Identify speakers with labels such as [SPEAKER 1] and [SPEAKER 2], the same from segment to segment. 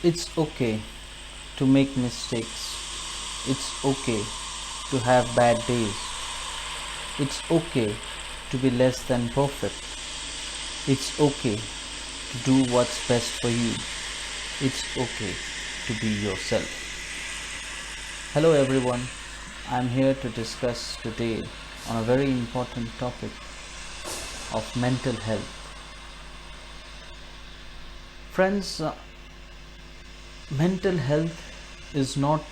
[SPEAKER 1] It's okay to make mistakes. It's okay to have bad days. It's okay to be less than perfect. It's okay to do what's best for you. It's okay to be yourself. Hello everyone. I'm here to discuss today on a very important topic of mental health. Friends, mental health is not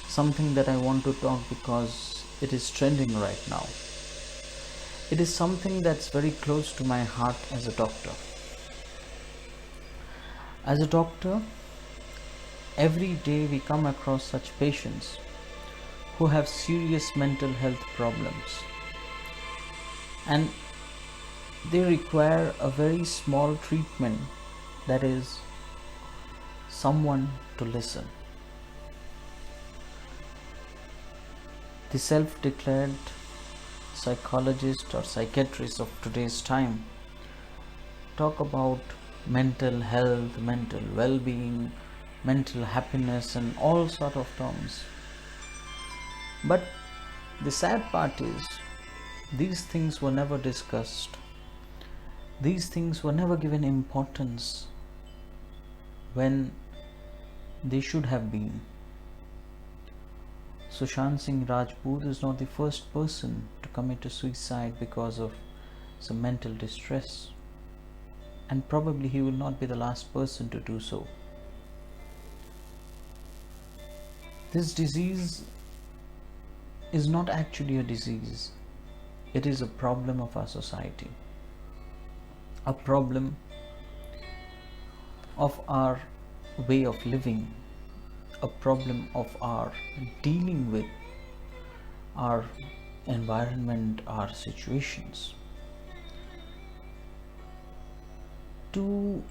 [SPEAKER 1] something that I want to talk because it is trending right now. It is something that's very close to my heart as a doctor. As a doctor, every day we come across such patients who have serious mental health problems, and they require a very small treatment, that is, someone to listen. The self-declared psychologist or psychiatrist of today's time talk about mental health, mental well-being, mental happiness and all sort of terms. But the sad part is these things were never discussed. These things were never given importance when they should have been. Sushant Singh Rajput is not the first person to commit a suicide because of some mental distress, and probably he will not be the last person to do so. This disease is not actually a disease. It is a problem of our society, a problem of our way of living, a problem of our dealing with our environment, our situations. To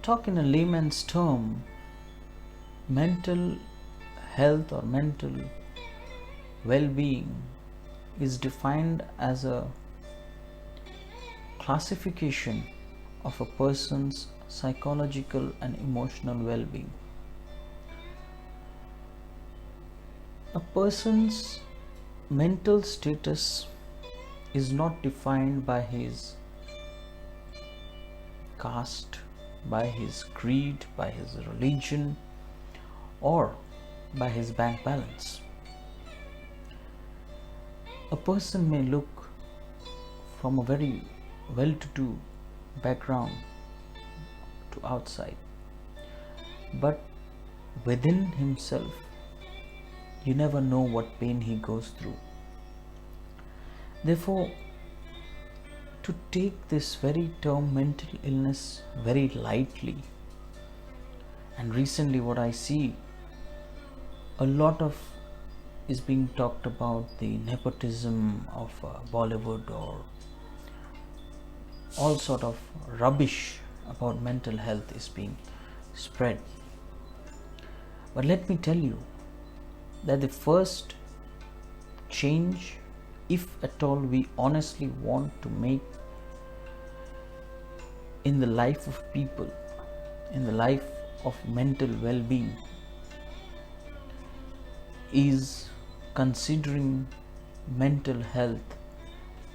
[SPEAKER 1] talk in a layman's term, mental health or mental well-being is defined as a classification of a person's psychological and emotional well-being. A person's mental status is not defined by his caste, by his creed, by his religion, or by his bank balance. A person may look from a very well-to-do background to outside, but within himself, you never know what pain he goes through. Therefore, to take this very term mental illness very lightly, and recently what I see a lot of is being talked about the nepotism of Bollywood or all sort of rubbish about mental health is being spread. But let me tell you that the first change, if at all we honestly want to make in the life of people, in the life of mental well-being, is considering mental health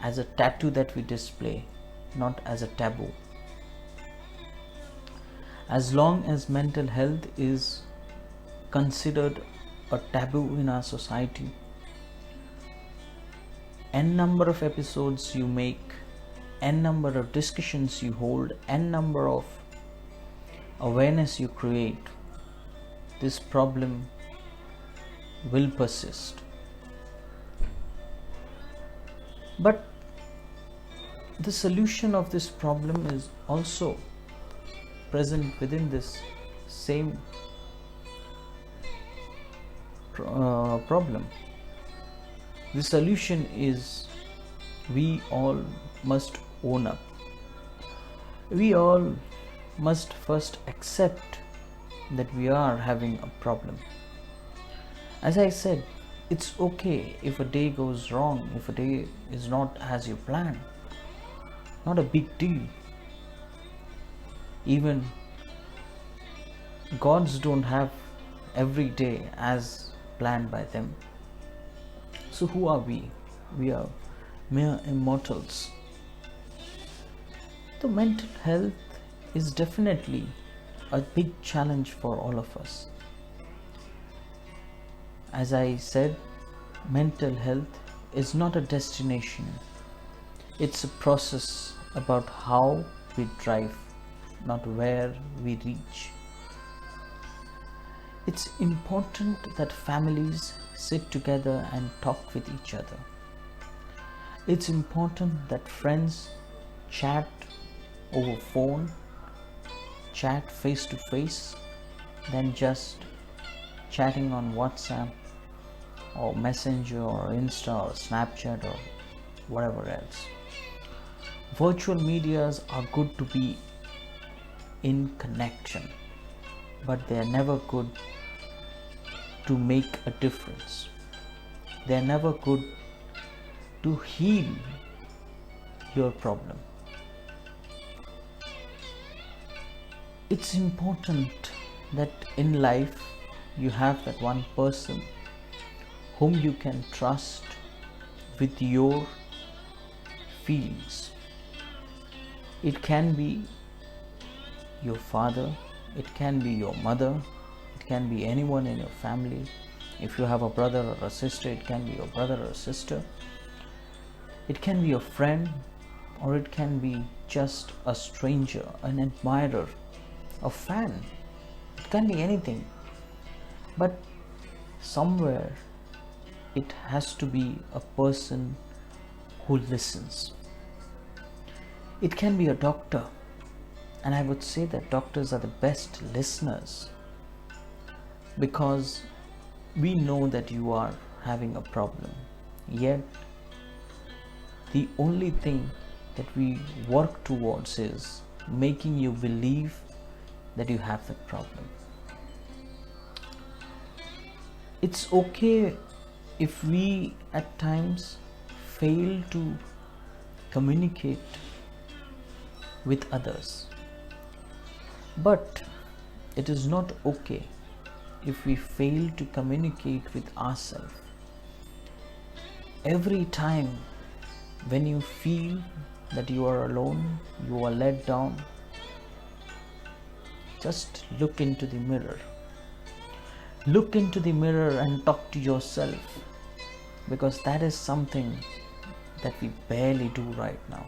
[SPEAKER 1] as a tattoo that we display, not as a taboo. As long as mental health is considered a taboo in our society, n number of episodes you make, n number of discussions you hold, n number of awareness you create, this problem will persist. But the solution of this problem is also present within this same problem. The solution is we all must own up. We all must first accept that we are having a problem. As I said, it's okay if a day goes wrong, if a day is not as you plan. Not a big deal. Even Gods don't have every day as planned by them. So who are we? We are mere immortals. The mental health is definitely a big challenge for all of us. As I said, mental health is not a destination. It's a process about how we drive, not where we reach. It's important that families sit together and talk with each other. It's important that friends chat over phone, chat face to face, than just chatting on WhatsApp or Messenger or Insta or Snapchat or whatever else. Virtual medias are good to be in connection, but they are never good to make a difference. They are never good to heal your problem. It's important that in life you have that one person whom you can trust with your feelings. It can be your father, it can be your mother, it can be anyone in your family. If you have a brother or a sister, it can be your brother or sister. It can be a friend, or it can be just a stranger, an admirer, a fan. It can be anything. But somewhere it has to be a person who listens. It can be a doctor, and I would say that doctors are the best listeners, because we know that you are having a problem, yet the only thing that we work towards is making you believe that you have that problem. It's okay if we at times fail to communicate with others, but it is not okay if we fail to communicate with ourselves. Every time when you feel that you are alone, you are let down, just look into the mirror. Look into the mirror and talk to yourself, because that is something that we barely do right now.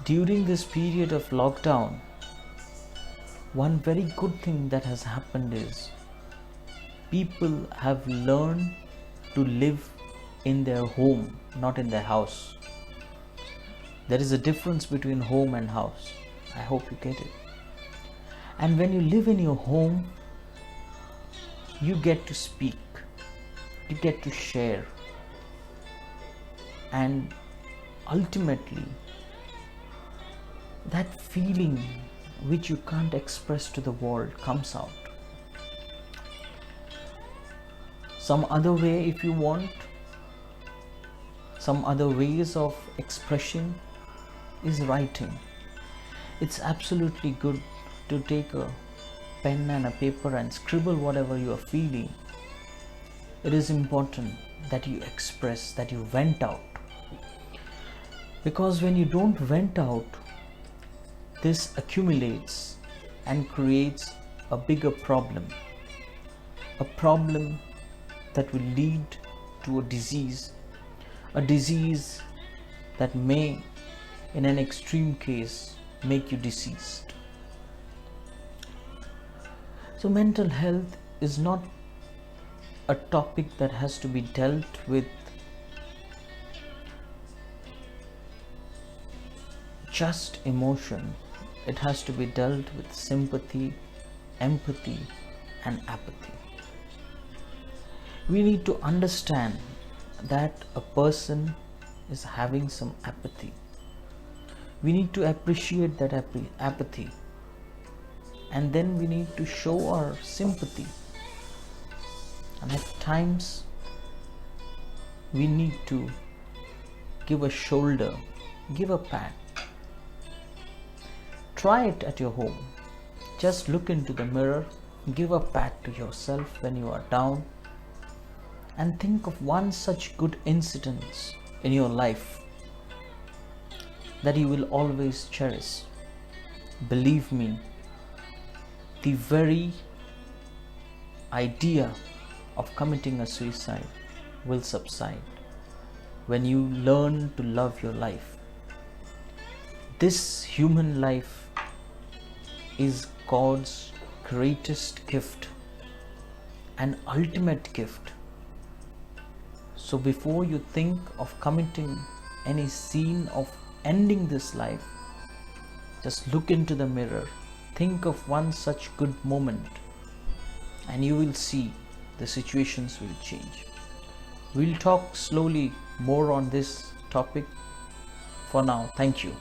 [SPEAKER 1] During this period of lockdown, one very good thing that has happened is people have learned to live in their home, not in their house. There is a difference between home and house. I hope you get it. And when you live in your home, you get to speak, you get to share, and ultimately that feeling which you can't express to the world comes out. Some other way, if you want, some other ways of expression is writing. It's absolutely good to take a pen and a paper and scribble whatever you are feeling. It is important that you express, that you vent out, because when you don't vent out, this accumulates and creates a bigger problem, a problem that will lead to a disease that may, in an extreme case, make you deceased. So mental health is not a topic that has to be dealt with just emotion. It has to be dealt with sympathy, empathy, and apathy. We need to understand that a person is having some apathy. We need to appreciate that apathy, and then we need to show our sympathy. And at times we need to give a shoulder, give a pat. Try it at your home. Just look into the mirror, give a pat to yourself when you are down, and think of one such good incident in your life that you will always cherish. Believe me, the very idea of committing a suicide will subside when you learn to love your life. This human life is God's greatest gift, an ultimate gift. So before you think of committing any sin of ending this life, just look into the mirror, think of one such good moment, and you will see the situations will change. We'll talk slowly more on this topic. For now, thank you.